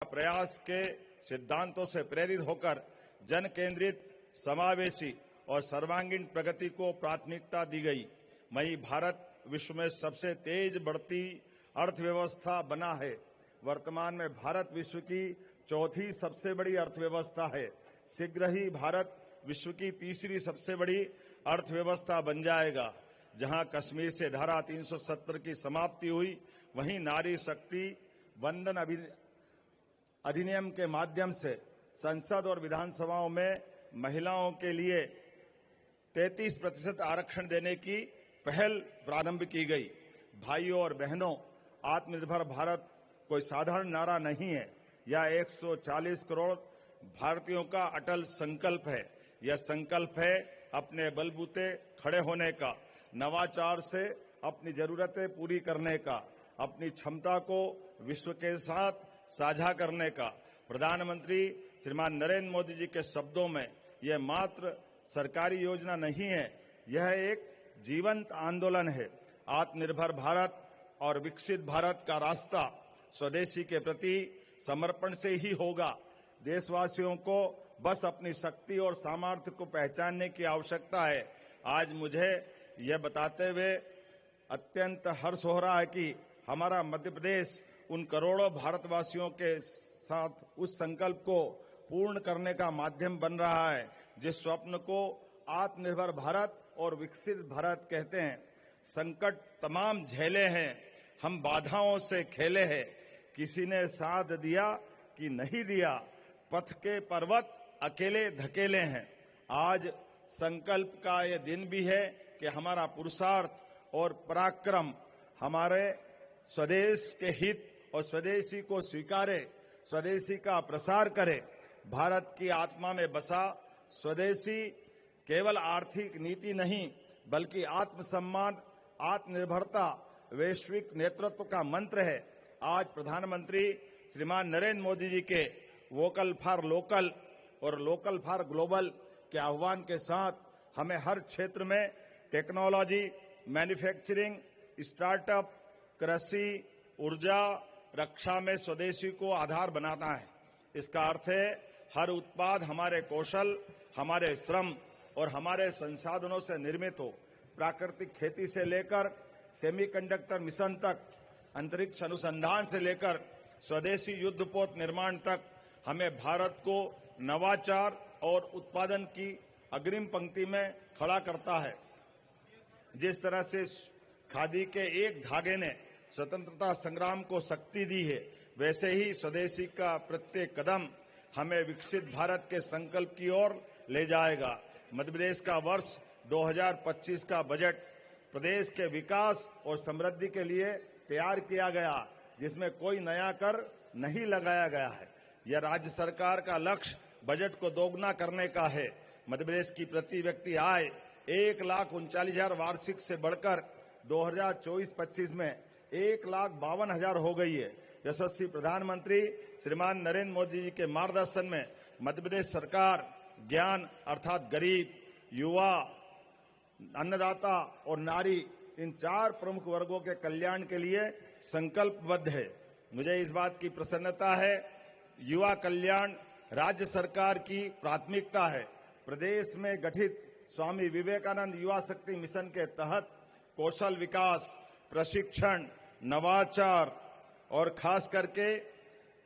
प्रयास के सिद्धांतों से प्रेरित होकर जन केंद्रित, समावेशी और सर्वांगीण प्रगति को प्राथमिकता दी गई। वहीं भारत विश्व में सबसे तेज बढ़ती अर्थव्यवस्था बना है। वर्तमान में भारत विश्व की चौथी सबसे बड़ी अर्थव्यवस्था है। शीघ्र ही भारत विश्व की तीसरी सबसे बड़ी अर्थव्यवस्था बन जाएगा। जहां कश्मीर से धारा 370 की समाप्ति हुई, वहीं नारी शक्ति वंदन अधिनियम के माध्यम से संसद और विधानसभाओं में महिलाओं के लिए 33% आरक्षण देने की पहल प्रारंभ की गई। भाइयों और बहनों, आत्मनिर्भर भारत कोई साधारण नारा नहीं है। यह 140 करोड़ भारतीयों का अटल संकल्प है। यह संकल्प है अपने बलबूते खड़े होने का, नवाचार से अपनी जरूरतें पूरी करने का, अपनी क्षमता को विश्व के साथ साझा करने का। प्रधानमंत्री श्रीमान नरेंद्र मोदी जी के शब्दों में यह मात्र सरकारी योजना नहीं है, यह एक जीवंत आंदोलन है। आत्मनिर्भर भारत और विकसित भारत का रास्ता स्वदेशी के प्रति समर्पण से ही होगा। देशवासियों को बस अपनी शक्ति और सामर्थ्य को पहचानने की आवश्यकता है। आज मुझे यह बताते हुए अत्यंत हर्ष हो रहा है कि हमारा मध्य प्रदेश उन करोड़ों भारतवासियों के साथ उस संकल्प को पूर्ण करने का माध्यम बन रहा है, जिस स्वप्न को आत्मनिर्भर भारत और विकसित भारत कहते हैं। संकट तमाम झेले हैं, हम बाधाओं से खेले हैं, किसी ने साथ दिया कि नहीं दिया, पथ के पर्वत अकेले धकेले हैं। आज संकल्प का यह दिन भी है कि हमारा पुरुषार्थ और पराक्रम हमारे स्वदेश के हित और स्वदेशी को स्वीकारे, स्वदेशी का प्रसार करे। भारत की आत्मा में बसा स्वदेशी केवल आर्थिक नीति नहीं, बल्कि आत्मसम्मान, आत्मनिर्भरता, वैश्विक नेतृत्व का मंत्र है। आज प्रधानमंत्री श्रीमान नरेंद्र मोदी जी के वोकल फॉर लोकल और लोकल फॉर ग्लोबल के आह्वान के साथ हमें हर क्षेत्र में टेक्नोलॉजी, मैन्युफैक्चरिंग, स्टार्टअप, कृषि, ऊर्जा, रक्षा में स्वदेशी को आधार बनाना है। इसका अर्थ है हर उत्पाद हमारे कौशल, हमारे श्रम और हमारे संसाधनों से निर्मित हो। प्राकृतिक खेती से लेकर सेमीकंडक्टर मिशन तक, अंतरिक्ष अनुसंधान से लेकर स्वदेशी युद्धपोत निर्माण तक, हमें भारत को नवाचार और उत्पादन की अग्रिम पंक्ति में खड़ा करता है। जिस तरह से खादी के एक धागे ने स्वतंत्रता संग्राम को शक्ति दी है, वैसे ही स्वदेशी का प्रत्येक कदम हमें विकसित भारत के संकल्प की ओर ले जाएगा। मध्य प्रदेश का वर्ष 2025 का बजट प्रदेश के विकास और समृद्धि के लिए तैयार किया गया, जिसमें कोई नया कर नहीं लगाया गया है। यह राज्य सरकार का लक्ष्य बजट को दोगुना करने का है। मध्य प्रदेश की प्रति व्यक्ति आय 1,39,000 वार्षिक से बढ़कर 2024-25 में 1,52,000 हो गई है। यशस्वी प्रधानमंत्री श्रीमान नरेंद्र मोदी जी के मार्गदर्शन में मध्य प्रदेश सरकार ज्ञान अर्थात गरीब, युवा, अन्नदाता और नारी, इन 4 प्रमुख वर्गों के कल्याण के लिए संकल्पबद्ध है। मुझे इस बात की प्रसन्नता है, युवा कल्याण राज्य सरकार की प्राथमिकता है। प्रदेश में गठित स्वामी विवेकानंद युवा शक्ति मिशन के तहत कौशल विकास, प्रशिक्षण, नवाचार और खास करके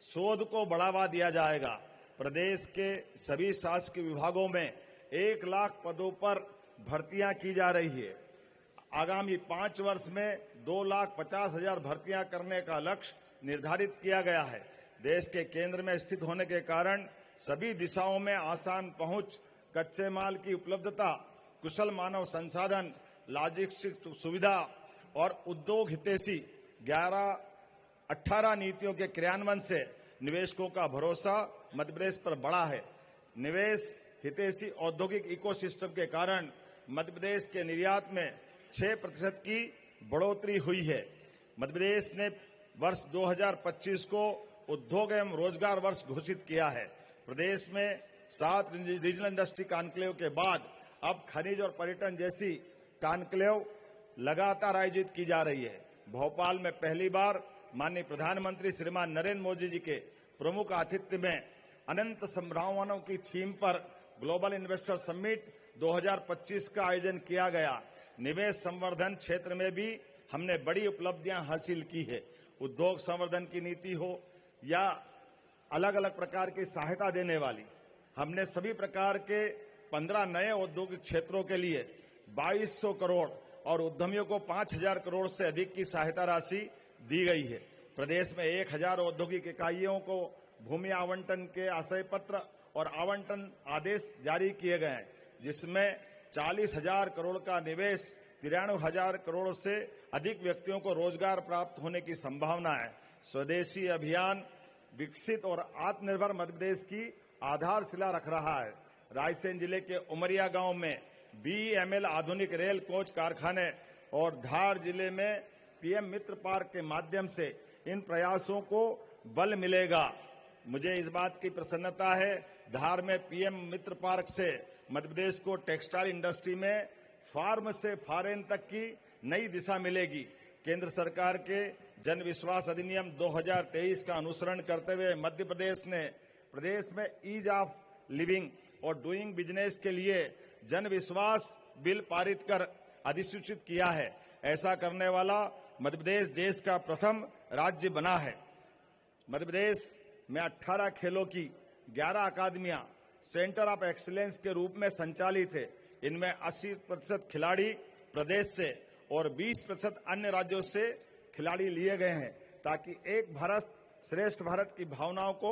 शोध को बढ़ावा दिया जाएगा। प्रदेश के सभी शासकीय विभागों में 1 लाख पदों पर भर्तियां की जा रही है। आगामी 5 वर्ष में 2,50,000 भर्तियां करने का लक्ष्य निर्धारित किया गया है। देश के केंद्र में स्थित होने के कारण सभी दिशाओं में आसान पहुंच, कच्चे माल की उपलब्धता, कुशल मानव संसाधन, लॉजिस्टिक सुविधा और उद्योग हितैषी 18 नीतियों के क्रियान्वयन से निवेशकों का भरोसा मध्य प्रदेश पर बढ़ा है। निवेश हितैषी औद्योगिक इकोसिस्टम के कारण मध्य प्रदेश के निर्यात में 6% की बढ़ोतरी हुई है। मध्य प्रदेश ने वर्ष 2025 को उद्योग एवं रोजगार वर्ष घोषित किया है। प्रदेश में 7 रीजनल इंडस्ट्री कॉन्क्लेव के बाद अब खनिज और पर्यटन जैसी कॉन्क्लेव लगातार आयोजित की जा रही है। भोपाल में पहली बार माननीय प्रधानमंत्री श्रीमान नरेंद्र मोदी जी के प्रमुख आतिथ्य में अनंत संभावनाओं की थीम पर ग्लोबल इन्वेस्टर समिट 2025 का आयोजन किया गया। निवेश संवर्धन क्षेत्र में भी हमने बड़ी उपलब्धियां हासिल की है। उद्योग संवर्धन की नीति हो या अलग अलग प्रकार की सहायता देने वाली, हमने सभी प्रकार के 15 नए औद्योगिक क्षेत्रों के लिए 2200 करोड़ और उद्यमियों को 5000 करोड़ से अधिक की सहायता राशि दी गई है। प्रदेश में 1000 औद्योगिक इकाइयों को भूमि आवंटन के आशय पत्र और आवंटन आदेश जारी किए गए हैं, जिसमें 40,000 करोड़ का निवेश, 93,000 करोड़ से अधिक व्यक्तियों को रोजगार प्राप्त होने की संभावना है। स्वदेशी अभियान विकसित और आत्मनिर्भर मध्य प्रदेश की आधारशिला रख रहा है। रायसेन जिले के उमरिया गांव में BEML आधुनिक रेल कोच कारखाने और धार जिले में PM मित्र पार्क के माध्यम से इन प्रयासों को बल मिलेगा। मुझे इस बात की प्रसन्नता है, धार में PM मित्र पार्क से मध्य प्रदेश को टेक्सटाइल इंडस्ट्री में फार्म से फॉरेन तक की नई दिशा मिलेगी। केंद्र सरकार के जन विश्वास अधिनियम 2023 का अनुसरण करते हुए मध्य प्रदेश ने प्रदेश में ईज ऑफ लिविंग और डूइंग बिजनेस के लिए जन विश्वास बिल पारित कर अधिसूचित किया है। ऐसा करने वाला मध्य प्रदेश देश का प्रथम राज्य बना है। मध्य प्रदेश में 18 खेलों की 11 अकादमियां सेंटर ऑफ एक्सीलेंस के रूप में संचालित है। इनमें 80% खिलाड़ी प्रदेश से और 20% अन्य राज्यों से खिलाड़ी लिए गए हैं, ताकि एक भारत श्रेष्ठ भारत की भावनाओं को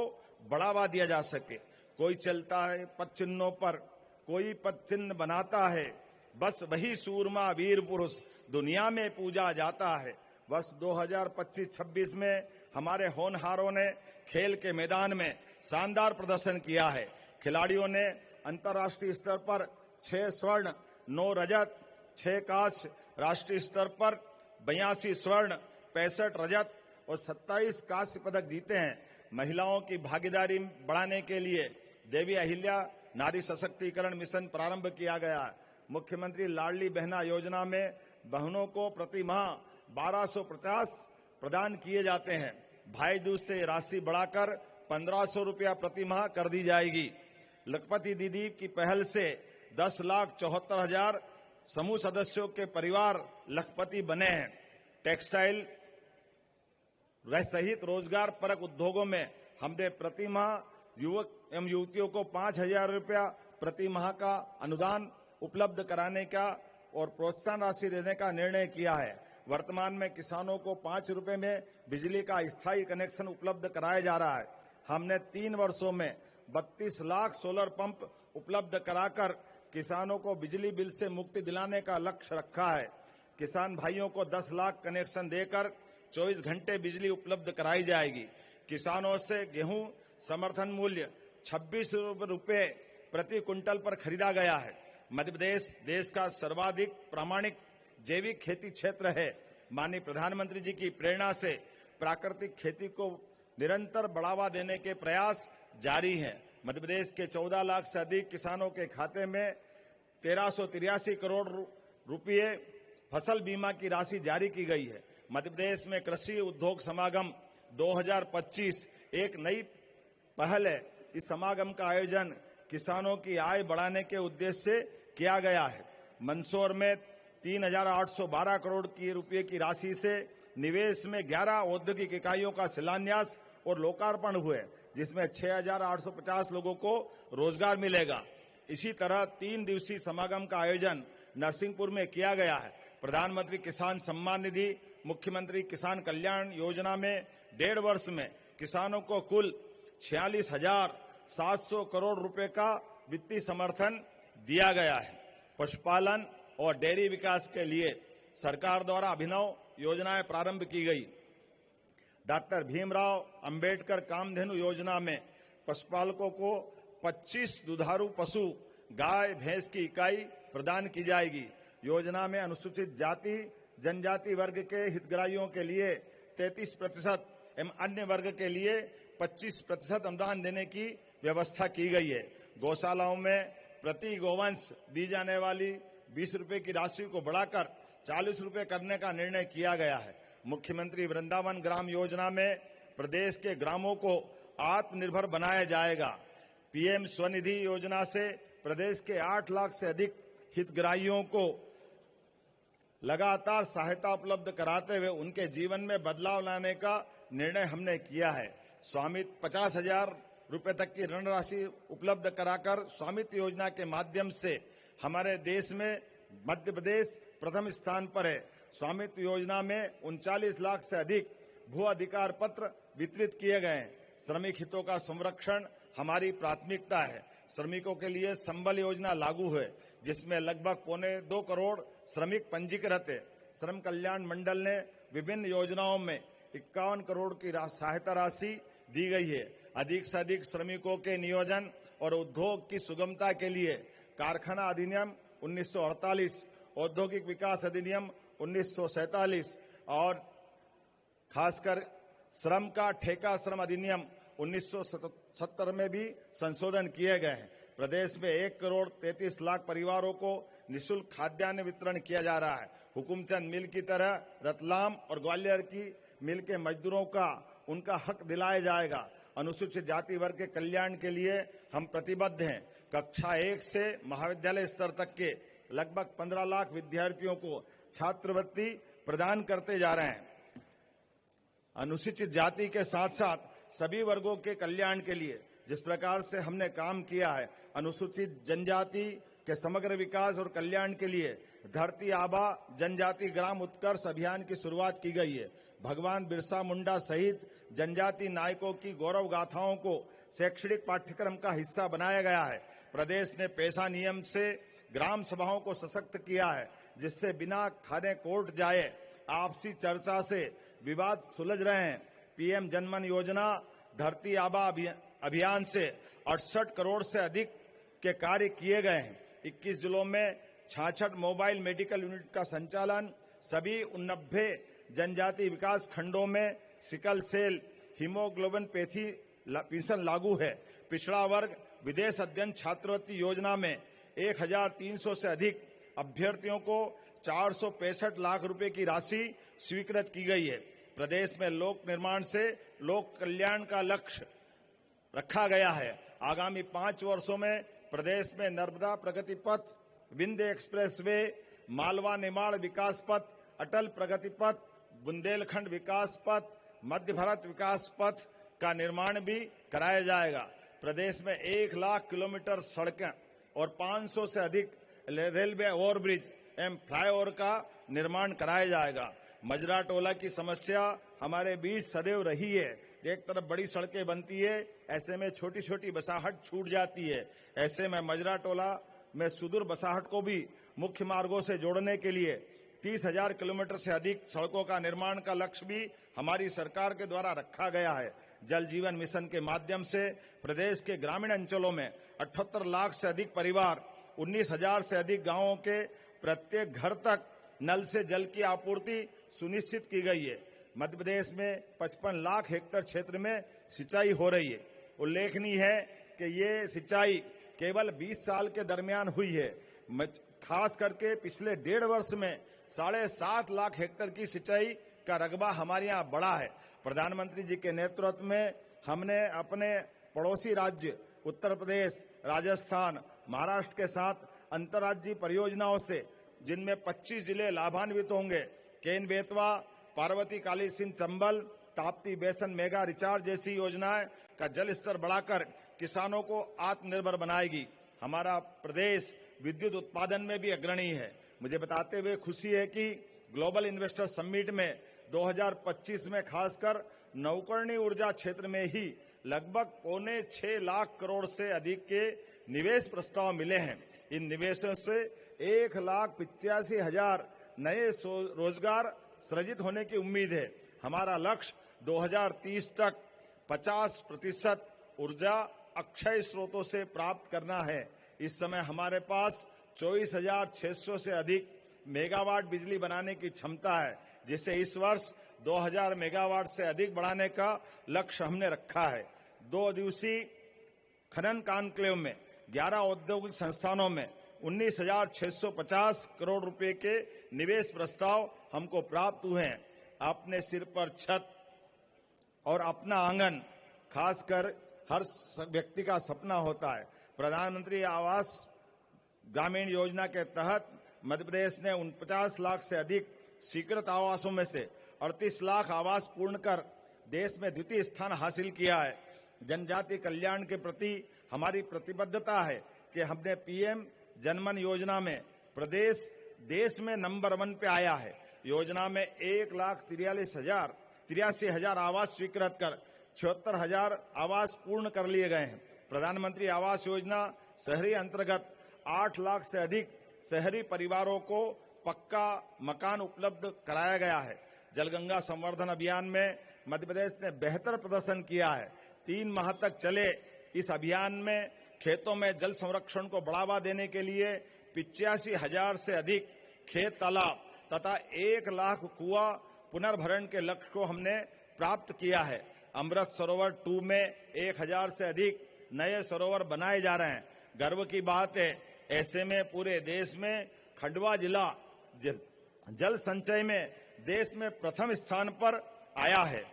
बढ़ावा दिया जा सके। कोई चलता है पद चिन्हों पर, कोई पद चिन्ह बनाता है, बस वही सूरमा वीर पुरुष दुनिया में पूजा जाता है। वर्ष 2025-26 में हमारे होनहारों ने खेल के मैदान में शानदार प्रदर्शन किया है। खिलाड़ियों ने अंतर्राष्ट्रीय स्तर पर 6 स्वर्ण, 9 रजत, 6 कांस्य, राष्ट्रीय स्तर पर 82 स्वर्ण, 65 रजत और 27 कांस्य पदक जीते हैं। महिलाओं की भागीदारी बढ़ाने के लिए देवी अहिल्या नारी सशक्तिकरण मिशन प्रारंभ किया गया है। मुख्यमंत्री लाडली बहना योजना में बहनों को प्रति माह 1250 प्रदान किए जाते हैं। भाई दूज से राशि बढ़ाकर 1500 रुपया प्रति माह कर दी जाएगी। लखपति दीदी की पहल से 10,74,000 समूह सदस्यों के परिवार लखपति बने हैं। टेक्सटाइल वह सहित रोजगार परक उद्योगों में हमने प्रति माह युवक एवं युवतियों को 5,000 रुपया प्रति माह का अनुदान उपलब्ध कराने का और प्रोत्साहन राशि देने का निर्णय किया है। वर्तमान में किसानों को 5 रुपए में बिजली का स्थायी कनेक्शन उपलब्ध कराया जा रहा है। हमने 3 वर्षों में 32 लाख सोलर पंप उपलब्ध कराकर किसानों को बिजली बिल से मुक्ति दिलाने का लक्ष्य रखा है। किसान भाइयों को 10 लाख कनेक्शन देकर 24 घंटे बिजली उपलब्ध कराई जाएगी। किसानों से गेहूं समर्थन मूल्य 26 रुपए प्रति क्विंटल पर खरीदा गया है। मध्य प्रदेश देश का सर्वाधिक प्रामाणिक जैविक खेती क्षेत्र है। माननीय प्रधानमंत्री जी की प्रेरणा से प्राकृतिक खेती को निरंतर बढ़ावा देने के प्रयास जारी हैं। मध्य प्रदेश के 14 लाख से अधिक किसानों के खाते में 1383 करोड़ रुपये फसल बीमा की राशि जारी की गई है। मध्य प्रदेश में कृषि उद्योग समागम 2025 एक नई पहल है। इस समागम का आयोजन किसानों की आय बढ़ाने के उद्देश्य से किया गया है। मंदसौर में 3,812 करोड़ की रुपये की राशि से निवेश में 11 औद्योगिक इकाइयों का शिलान्यास और लोकार्पण हुए, जिसमें 6,850 लोगों को रोजगार मिलेगा। इसी तरह 3 दिवसीय समागम का आयोजन नरसिंहपुर में किया गया है। प्रधानमंत्री किसान सम्मान निधि, मुख्यमंत्री किसान कल्याण योजना में 1.5 वर्ष में किसानों को कुल 46,700 करोड़ रुपए का वित्तीय समर्थन दिया गया है। पशुपालन और डेयरी विकास के लिए सरकार द्वारा अभिनव योजनाएं प्रारंभ की गई। डॉक्टर भीमराव अंबेडकर कामधेनु योजना में पशुपालकों को 25 दुधारू पशु गाय भैंस की इकाई प्रदान की जाएगी। योजना में अनुसूचित जाति जनजाति वर्ग के हितग्राहियों के लिए 33% एवं अन्य वर्ग के लिए 25% अनुदान देने की व्यवस्था की गई है। गौशालाओं में प्रति गोवंश दी जाने वाली 20 रुपए की राशि को बढ़ाकर 40 रुपए करने का निर्णय किया गया है। मुख्यमंत्री वृंदावन ग्राम योजना में प्रदेश के ग्रामों को आत्मनिर्भर बनाया जाएगा। पीएम स्वनिधि योजना से प्रदेश के 8 लाख से अधिक हितग्राहियों को लगातार सहायता उपलब्ध कराते हुए उनके जीवन में बदलाव लाने का निर्णय हमने किया है। स्वामित्व 50,000 रुपए तक की ऋण राशि उपलब्ध कराकर स्वामित्व योजना के माध्यम से हमारे देश में मध्य प्रदेश प्रथम स्थान पर है। स्वामित्व योजना में 39 लाख से अधिक भू अधिकार पत्र वितरित किए गए हैं। श्रमिक हितों का संरक्षण हमारी प्राथमिकता है। श्रमिकों के लिए संबल योजना लागू है, जिसमें लगभग 1.25 करोड़ श्रमिक पंजीकृत है। श्रम कल्याण मंडल ने विभिन्न योजनाओं में 51 करोड़ की सहायता राशि दी गई है। अधिक से अधिक श्रमिकों के नियोजन और उद्योग की सुगमता के लिए कारखाना अधिनियम 1948, औद्योगिक विकास अधिनियम 1947 और खासकर श्रम का ठेका श्रम अधिनियम 1970 में भी संशोधन किए गए हैं। प्रदेश में 1 करोड़ 33 लाख परिवारों को निःशुल्क खाद्यान्न वितरण किया जा रहा है। हुकुमचंद मिल की तरह रतलाम और ग्वालियर की मिल के मजदूरों का उनका हक दिलाया जाएगा। अनुसूचित जाति वर्ग के कल्याण के लिए हम प्रतिबद्ध हैं। कक्षा 1 से महाविद्यालय स्तर तक के लगभग 15 लाख विद्यार्थियों को छात्रवृत्ति प्रदान करते जा रहे हैं। अनुसूचित जाति के साथ साथ सभी वर्गों के कल्याण के लिए जिस प्रकार से हमने काम किया है, अनुसूचित जनजाति के समग्र विकास और कल्याण के लिए धरती आबा जनजाति ग्राम उत्कर्ष अभियान की शुरुआत की गई है। भगवान बिरसा मुंडा सहित जनजाति नायकों की गौरव गाथाओं को शैक्षणिक पाठ्यक्रम का हिस्सा बनाया गया है। प्रदेश ने पेशा नियम से ग्राम सभाओं को सशक्त किया है, जिससे बिना खाने कोर्ट जाए आपसी चर्चा से विवाद सुलझ रहे हैं। पीएम जनमन योजना धरती आबा अभियान से 68 करोड़ से अधिक के कार्य किए गए हैं। 21 जिलों में 66 मोबाइल मेडिकल यूनिट का संचालन, सभी 89 जनजाति विकास खंडों में सिकल सेल हीमोग्लोबिनपैथी पेंशन लागू है। पिछड़ा वर्ग विदेश अध्ययन छात्रवृत्ति योजना में 1300 से अधिक अभ्यर्थियों को 465 लाख रुपए की राशि स्वीकृत की गई है। प्रदेश में लोक निर्माण से लोक कल्याण का लक्ष्य रखा गया है। आगामी 5 वर्षों में प्रदेश में नर्मदा प्रगति पथ, विंध्य एक्सप्रेस वे, मालवा निमाड़ विकास पथ, अटल प्रगति पथ, बुंदेलखंड विकास पथ, मध्य भारत विकास पथ का निर्माण भी कराया जाएगा। प्रदेश में 1 लाख किलोमीटर सड़कें और 500 से अधिक रेलवे ओवरब्रिज एवं फ्लाईओवर का निर्माण कराया जाएगा। मजरा टोला की समस्या हमारे बीच सदैव रही है। एक तरफ बड़ी सड़कें बनती है, ऐसे में छोटी छोटी बसाहट छूट जाती है। ऐसे में मजरा टोला में सुदूर बसाहट को भी मुख्य मार्गों से जोड़ने के लिए 30,000 किलोमीटर से अधिक सड़कों का निर्माण का लक्ष्य भी हमारी सरकार के द्वारा रखा गया है। जल जीवन मिशन के माध्यम से प्रदेश के ग्रामीण अंचलों में 78 लाख से अधिक परिवार, 19,000 से अधिक गांवों के प्रत्येक घर तक नल से जल की आपूर्ति सुनिश्चित की गई है। मध्य प्रदेश में 55 लाख हेक्टेयर क्षेत्र में सिंचाई हो रही है। उल्लेखनीय है कि ये सिंचाई केवल 20 साल के दरमियान हुई है। खास करके पिछले 1.5 वर्ष में 7.5 लाख हेक्टेयर की सिंचाई का रकबा हमारे यहाँ बढ़ा है। प्रधानमंत्री जी के नेतृत्व में हमने अपने पड़ोसी राज्य उत्तर प्रदेश, राजस्थान, महाराष्ट्र के साथ अंतर्राज्यीय परियोजनाओं से, जिनमें 25 जिले लाभान्वित होंगे, केन बेतवा, पार्वती काली सिंह चंबल, ताप्ती बेसन मेगा रिचार्ज जैसी योजनाएं का जल स्तर बढ़ाकर किसानों को आत्मनिर्भर बनाएगी। हमारा प्रदेश विद्युत उत्पादन में भी अग्रणी है। मुझे बताते हुए खुशी है कि ग्लोबल इन्वेस्टर समिट में 2025 में खासकर नवकरणीय ऊर्जा क्षेत्र में ही लगभग 5.25 लाख करोड़ से अधिक के निवेश प्रस्ताव मिले हैं। इन निवेशों से 1,85,000 नए रोजगार सृजित होने की उम्मीद है। हमारा लक्ष्य 2030 तक 50% ऊर्जा अक्षय स्रोतों से प्राप्त करना है। इस समय हमारे पास 24,600 से अधिक मेगावाट बिजली बनाने की क्षमता है, जिसे इस वर्ष 2,000 मेगावाट से अधिक बढ़ाने का लक्ष्य हमने रखा है। 2 दिवसीय खनन कॉन्क्लेव में 11 औद्योगिक संस्थानों में 19,650 करोड़ रुपए के निवेश प्रस्ताव हमको प्राप्त हुए हैं। अपने सिर पर छत और अपना आंगन खासकर हर व्यक्ति का सपना होता है। प्रधानमंत्री आवास ग्रामीण योजना के तहत मध्य प्रदेश ने 49 लाख से अधिक स्वीकृत आवासों में से 38 लाख आवास पूर्ण कर देश में द्वितीय स्थान हासिल किया है। जनजाति कल्याण के प्रति हमारी प्रतिबद्धता है कि हमने पीएम जनमन योजना में प्रदेश देश में नंबर 1 पे आया है। योजना में 1,83,000 आवास स्वीकृत कर 76,000 आवास पूर्ण कर लिए गए हैं। प्रधानमंत्री आवास योजना शहरी अंतर्गत 8 लाख से अधिक शहरी परिवारों को पक्का मकान उपलब्ध कराया गया है। जलगंगा संवर्धन अभियान में मध्य प्रदेश ने बेहतर प्रदर्शन किया है। 3 माह तक चले इस अभियान में खेतों में जल संरक्षण को बढ़ावा देने के लिए 85,000 से अधिक खेत तालाब तथा 1 लाख कुआं पुनर्भरण के लक्ष्य को हमने प्राप्त किया है। अमृत सरोवर 2 में 1,000 से अधिक नए सरोवर बनाए जा रहे हैं। गर्व की बात है, ऐसे में पूरे देश में खंडवा जिला जल संचय में देश में प्रथम स्थान पर आया है।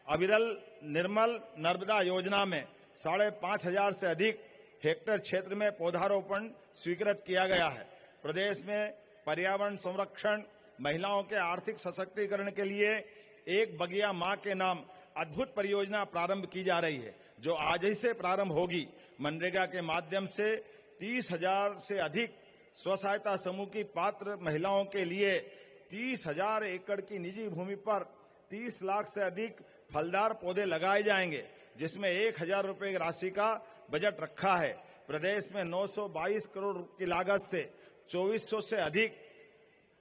अविरल निर्मल नर्मदा योजना में 5,500 से अधिक हेक्टेयर क्षेत्र में पौधारोपण स्वीकृत किया गया है। प्रदेश में पर्यावरण संरक्षण, महिलाओं के आर्थिक सशक्तिकरण के लिए एक बगिया मां के नाम अद्भुत परियोजना प्रारंभ की जा रही है, जो आज ही से प्रारंभ होगी। मनरेगा के माध्यम से 30,000 से अधिक स्व सहायता समूह की पात्र महिलाओं के लिए 30,000 एकड़ की निजी भूमि पर 30 लाख से अधिक फलदार पौधे लगाए जाएंगे, जिसमें 1,000 रुपए की राशि का बजट रखा है। प्रदेश में 922 करोड़ की लागत से 2400 से अधिक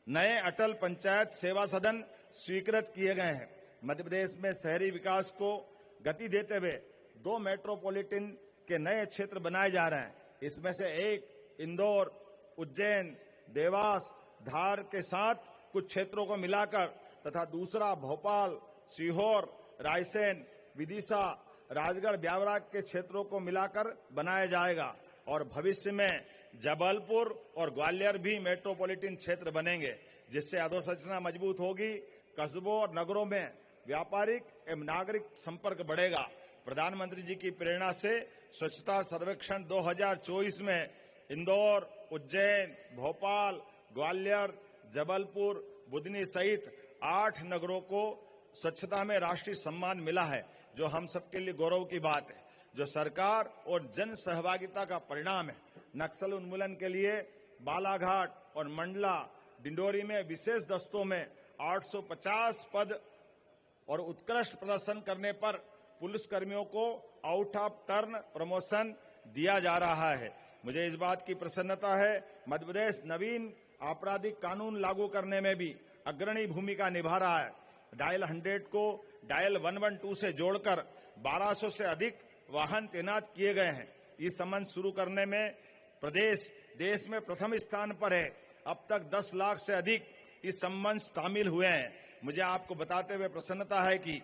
नए अटल पंचायत सेवा सदन स्वीकृत किए गए हैं। मध्य प्रदेश में शहरी विकास को गति देते हुए 2 मेट्रोपॉलिटन के नए क्षेत्र बनाए जा रहे हैं। इसमें से एक इंदौर, उज्जैन, देवास, धार के साथ कुछ क्षेत्रों को मिलाकर तथा दूसरा भोपाल, सीहोर, रायसेन, विदिशा, राजगढ़, ब्यावरा के क्षेत्रों को मिलाकर बनाया जाएगा और भविष्य में जबलपुर और ग्वालियर भी मेट्रोपॉलिटन क्षेत्र बनेंगे, जिससे अधोसंरचना मजबूत होगी। कस्बों और नगरों में व्यापारिक एवं नागरिक संपर्क बढ़ेगा। प्रधानमंत्री जी की प्रेरणा से स्वच्छता सर्वेक्षण 2024 में इंदौर, उज्जैन, भोपाल, ग्वालियर, जबलपुर, बुधनी सहित 8 नगरों को स्वच्छता में राष्ट्रीय सम्मान मिला है, जो हम सबके लिए गौरव की बात है, जो सरकार और जन सहभागिता का परिणाम है। नक्सल उन्मूलन के लिए बालाघाट और मंडला, डिंडोरी में विशेष दस्तों में 850 पद और उत्कृष्ट प्रदर्शन करने पर पुलिसकर्मियों को आउट ऑफ टर्न प्रमोशन दिया जा रहा है। मुझे इस बात की प्रसन्नता है, मध्य प्रदेश नवीन आपराधिक कानून लागू करने में भी अग्रणी भूमिका निभा रहा है। डायल 100 को डायल 112 से जोड़कर 1200 से अधिक वाहन तैनात किए गए हैं। इस संबंध शुरू करने में प्रदेश देश में प्रथम स्थान पर है। अब तक 10 लाख से अधिक इस संबंध शामिल हुए हैं। मुझे आपको बताते हुए प्रसन्नता है कि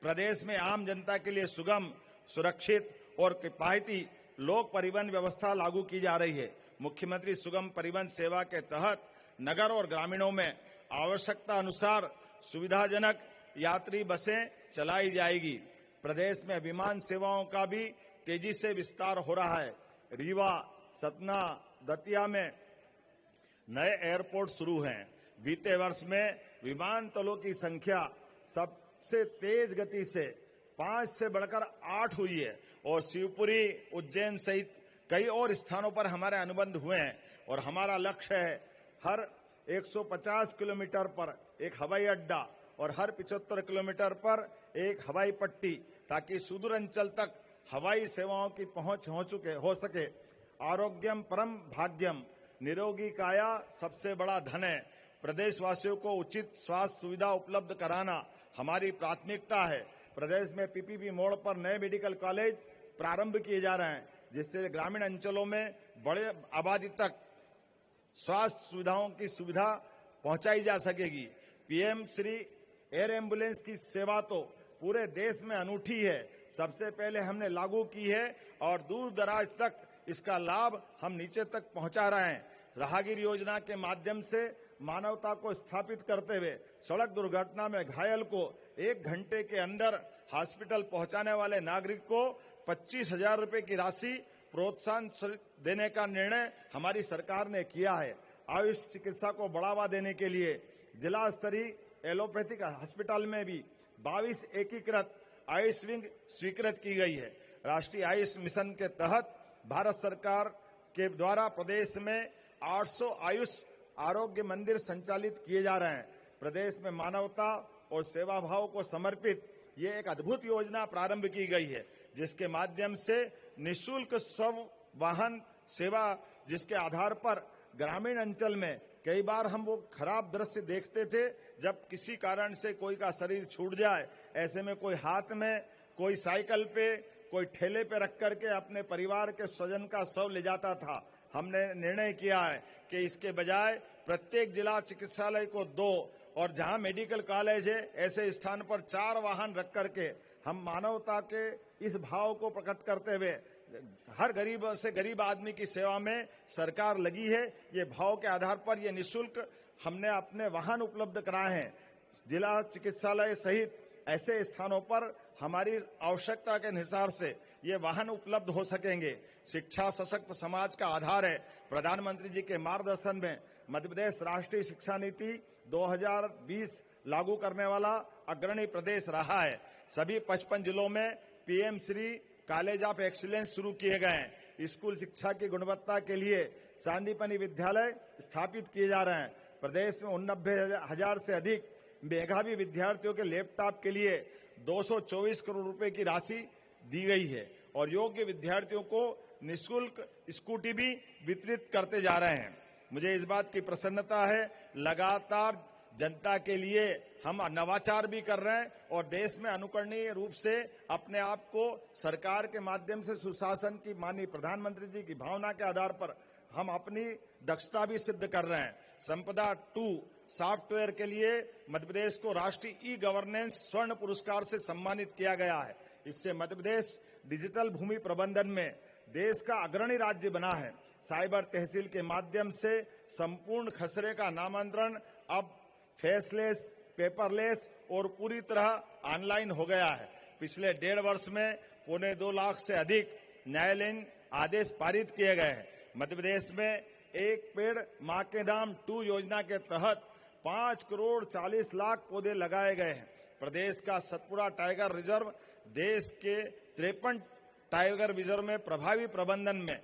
प्रदेश में आम जनता के लिए सुगम, सुरक्षित और किफायती लोक परिवहन व्यवस्था लागू की जा रही है। मुख्यमंत्री सुगम परिवहन सेवा के तहत नगर और ग्रामीणों में आवश्यकता अनुसार सुविधाजनक यात्री बसें चलाई जाएगी। प्रदेश में विमान सेवाओं का भी तेजी से विस्तार हो रहा है। रीवा, सतना, दतिया में नए एयरपोर्ट शुरू हैं। बीते वर्ष में विमानतलों की संख्या सबसे तेज गति से 5 से बढ़कर 8 हुई है और शिवपुरी, उज्जैन सहित कई और स्थानों पर हमारे अनुबंध हुए हैं और हमारा लक्ष्य है हर 150 किलोमीटर पर एक हवाई अड्डा और हर 75 किलोमीटर पर एक हवाई पट्टी, ताकि सुदूर अंचल तक हवाई सेवाओं की पहुंच हो सके। आरोग्यम परम भाग्यम, निरोगी काया सबसे बड़ा धन है। प्रदेशवासियों को उचित स्वास्थ्य सुविधा उपलब्ध कराना हमारी प्राथमिकता है। प्रदेश में पीपीपी मोड़ पर नए मेडिकल कॉलेज प्रारंभ किए जा रहे हैं, जिससे ग्रामीण अंचलों में बड़े आबादी तक स्वास्थ्य सुविधाओं की सुविधा पहुंचाई जा सकेगी। पीएम श्री एयर एम्बुलेंस की सेवा तो पूरे देश में अनूठी है। सबसे पहले हमने लागू की है और दूर दराज तक इसका लाभ हम नीचे तक पहुंचा रहे हैं। राहगीर योजना के माध्यम से मानवता को स्थापित करते हुए सड़क दुर्घटना में घायल को 1 घंटे के अंदर हॉस्पिटल पहुंचाने वाले नागरिक को 25,000 रुपए की राशि प्रोत्साहन देने का निर्णय हमारी सरकार ने किया है। आयुष चिकित्सा को बढ़ावा देने के लिए जिला स्तरीय एलोपैथिक अस्पताल में भी 22 एकीकृत आयुष विंग स्वीकृत की गई है। राष्ट्रीय आयुष मिशन के तहत भारत सरकार के द्वारा प्रदेश में 800 आयुष आरोग्य मंदिर संचालित किए जा रहे हैं। प्रदेश में मानवता और सेवा भाव को समर्पित ये एक अद्भुत योजना प्रारंभ की गई है, जिसके माध्यम से निःशुल्क शव वाहन सेवा, जिसके आधार पर ग्रामीण अंचल में कई बार हम वो खराब दृश्य देखते थे जब किसी कारण से कोई का शरीर छूट जाए, ऐसे में कोई हाथ में, कोई साइकिल पे, कोई ठेले पे रख करके अपने परिवार के स्वजन का शव ले जाता था। हमने निर्णय किया है कि इसके बजाय प्रत्येक जिला चिकित्सालय को 2 और जहां मेडिकल कॉलेज है ऐसे स्थान पर 4 वाहन रख करके हम मानवता के इस भाव को प्रकट करते हुए हर गरीब से गरीब आदमी की सेवा में सरकार लगी है। ये भाव के आधार पर ये निःशुल्क हमने अपने वाहन उपलब्ध कराए हैं। जिला चिकित्सालय सहित ऐसे स्थानों पर हमारी आवश्यकता के अनुसार से ये वाहन उपलब्ध हो सकेंगे। शिक्षा सशक्त समाज का आधार है। प्रधानमंत्री जी के मार्गदर्शन में मध्य प्रदेश राष्ट्रीय शिक्षा नीति 2020 लागू करने वाला अग्रणी प्रदेश रहा है। सभी 55 जिलों में PM Shri college of excellence शुरू किए गए हैं। स्कूल शिक्षा की गुणवत्ता के लिए सांदीपनि विद्यालय स्थापित किए जा रहे हैं। प्रदेश में 89,000 से अधिक मेधावी विद्यार्थियों के लैपटॉप के लिए 224 करोड़ रुपए की राशि दी गई है और योग्य विद्यार्थियों को निःशुल्क स्कूटी भी वितरित करते जा रहे हैं। मुझे इस बात की प्रसन्नता है, लगातार जनता के लिए हम नवाचार भी कर रहे हैं और देश में अनुकरणीय रूप से अपने आप को सरकार के माध्यम से सुशासन की माननीय प्रधानमंत्री जी की भावना के आधार पर हम अपनी दक्षता भी सिद्ध कर रहे हैं। संपदा 2 सॉफ्टवेयर के लिए मध्य प्रदेश को राष्ट्रीय ई गवर्नेंस स्वर्ण पुरस्कार से सम्मानित किया गया है। इससे मध्य प्रदेश डिजिटल भूमि प्रबंधन में देश का अग्रणी राज्य बना है। साइबर तहसील के माध्यम से संपूर्ण खसरे का नामांतरण अब फेसलेस, पेपरलेस और पूरी तरह ऑनलाइन हो गया है। पिछले 1.5 वर्ष में 2.25 लाख से अधिक न्यायालयीन आदेश पारित किए गए हैं। मध्य प्रदेश में एक पेड़ मां के नाम 2 योजना के तहत 5 करोड़ 40 लाख पौधे लगाए गए हैं। प्रदेश का सतपुड़ा टाइगर रिजर्व देश के 53 टाइगर रिजर्व में प्रभावी प्रबंधन में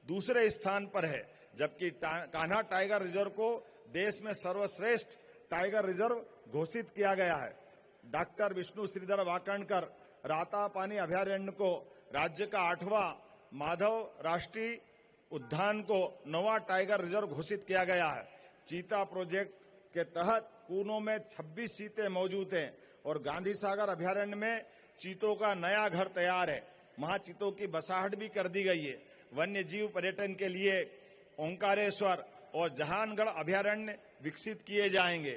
दूसरे स्थान पर है, जबकि कान्हा टाइगर रिजर्व को देश में सर्वश्रेष्ठ टाइगर रिजर्व घोषित किया गया है। डॉक्टर विष्णु श्रीधर वाकणकर रातापानी अभयारण्य को राज्य का 8वां, माधव राष्ट्रीय उद्यान को 9वां टाइगर रिजर्व घोषित किया गया है। चीता प्रोजेक्ट के तहत कूनों में 26 चीते मौजूद हैं और गांधी सागर अभयारण्य में चीतों का नया घर तैयार है। वहां चीतों की बसाहट भी कर दी गई है। वन्य जीव पर्यटन के लिए ओंकारेश्वर और जहानगढ़ अभयारण्य विकसित किए जाएंगे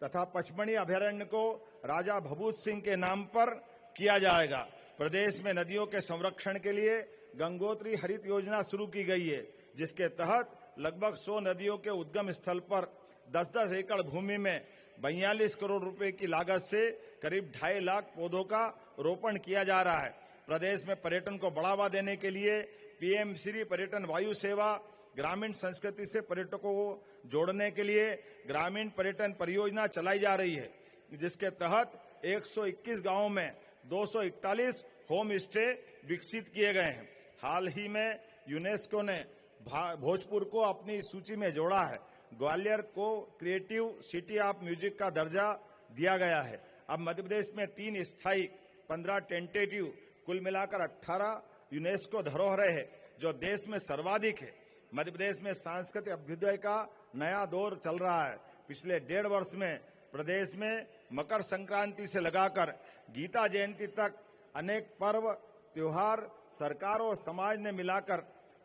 तथा पचमढ़ी अभयारण्य को राजा भभूत सिंह के नाम पर किया जाएगा। प्रदेश में नदियों के संरक्षण के लिए गंगोत्री हरित योजना शुरू की गई है, जिसके तहत लगभग 100 नदियों के उद्गम स्थल पर 10-10 एकड़ भूमि में 42 करोड़ रुपए की लागत से करीब 2.5 लाख पौधों का रोपण किया जा रहा है। प्रदेश में पर्यटन को बढ़ावा देने के लिए पीएम श्री पर्यटन वायु सेवा, ग्रामीण संस्कृति से पर्यटकों को जोड़ने के लिए ग्रामीण पर्यटन परियोजना चलाई जा रही है, जिसके तहत 121 गांवों में 241 होम स्टे विकसित किए गए हैं। हाल ही में यूनेस्को ने भोजपुर को अपनी सूची में जोड़ा है। ग्वालियर को क्रिएटिव सिटी ऑफ म्यूजिक का दर्जा दिया गया है। अब मध्य प्रदेश में 3 स्थायी, 15 टेंटेटिव, कुल मिलाकर 18 यूनेस्को धरोहरें हैं, जो देश में सर्वाधिक है। मध्य प्रदेश में सांस्कृतिक अभ्युदय का नया दौर चल रहा है। पिछले 1.5 वर्ष में प्रदेश में मकर संक्रांति से लगाकर गीता जयंती तक अनेक पर्व त्योहार सरकार और समाज ने मिलाकर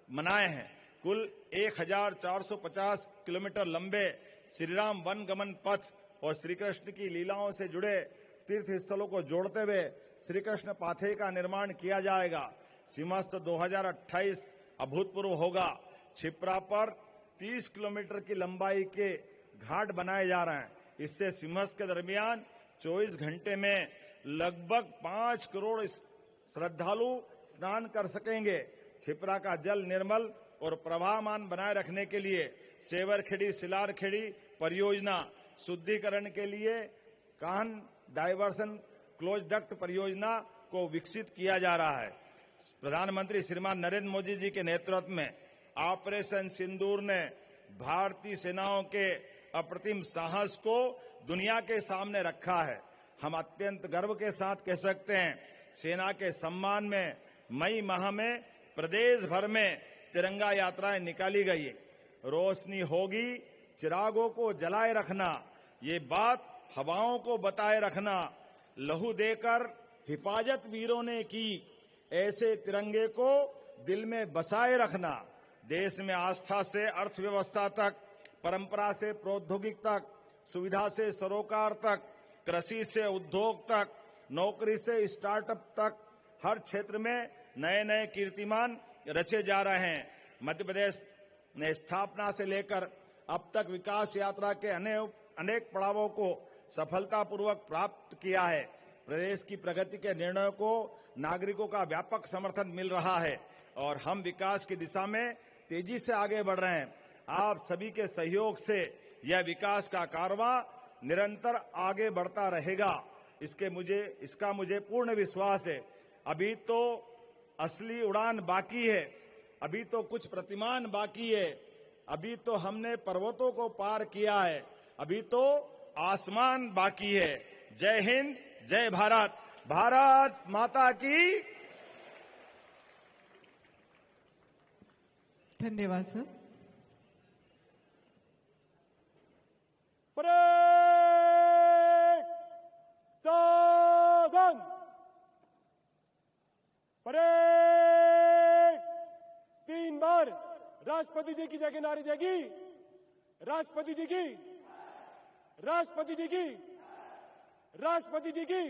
मनाए हैं। कुल 1450 किलोमीटर लंबे श्रीराम वन गमन पथ और श्री कृष्ण की लीलाओं से जुड़े तीर्थ स्थलों को जोड़ते हुए श्री कृष्ण पाथे का निर्माण किया जाएगा। सीमास्थ 2028 अभूतपूर्व होगा। क्षिप्रा पर 30 किलोमीटर की लंबाई के घाट बनाए जा रहे हैं। इससे सिंहस्थ के दरमियान 24 घंटे में लगभग 5 करोड़ श्रद्धालु स्नान कर सकेंगे। छिपरा का जल निर्मल और प्रवाहमान बनाए रखने के लिए सेवरखेड़ी सिलारखेड़ी परियोजना, शुद्धिकरण के लिए कान डायवर्सन क्लोज डक्ट परियोजना को विकसित किया जा रहा है। प्रधानमंत्री श्रीमान नरेंद्र मोदी जी के नेतृत्व में ऑपरेशन सिंदूर ने भारतीय सेनाओं के अप्रतिम साहस को दुनिया के सामने रखा है। हम अत्यंत गर्व के साथ कह सकते हैं, सेना के सम्मान में मई माह में प्रदेश भर में तिरंगा यात्राएं निकाली गई। रोशनी होगी, चिरागों को जलाए रखना, ये बात हवाओं को बताए रखना। लहू देकर हिफाजत वीरों ने की, ऐसे तिरंगे को दिल में बसाए रखना। देश में आस्था से अर्थव्यवस्था तक, परंपरा से प्रौद्योगिक तक, सुविधा से सरोकार तक, कृषि से उद्योग तक, नौकरी से स्टार्टअप तक, हर क्षेत्र में नए नए कीर्तिमान रचे जा रहे हैं। मध्य प्रदेश ने स्थापना से लेकर अब तक विकास यात्रा के अनेक पड़ावों को सफलतापूर्वक प्राप्त किया है। प्रदेश की प्रगति के निर्णयों को नागरिकों का व्यापक समर्थन मिल रहा है और हम विकास की दिशा में तेजी से आगे बढ़ रहे हैं। आप सभी के सहयोग से यह विकास का कारवां निरंतर आगे बढ़ता रहेगा, इसका मुझे पूर्ण विश्वास है। अभी तो असली उड़ान बाकी है, अभी तो कुछ प्रतिमान बाकी है, अभी तो हमने पर्वतों को पार किया है, अभी तो आसमान बाकी है। जय हिंद, जय भारत, भारत माता की। धन्यवाद सर। परेड सावधान, परेड 3 बार राष्ट्रपति जी की जगह नारी देगी। राष्ट्रपति जी की, राष्ट्रपति जी की, राष्ट्रपति जी की।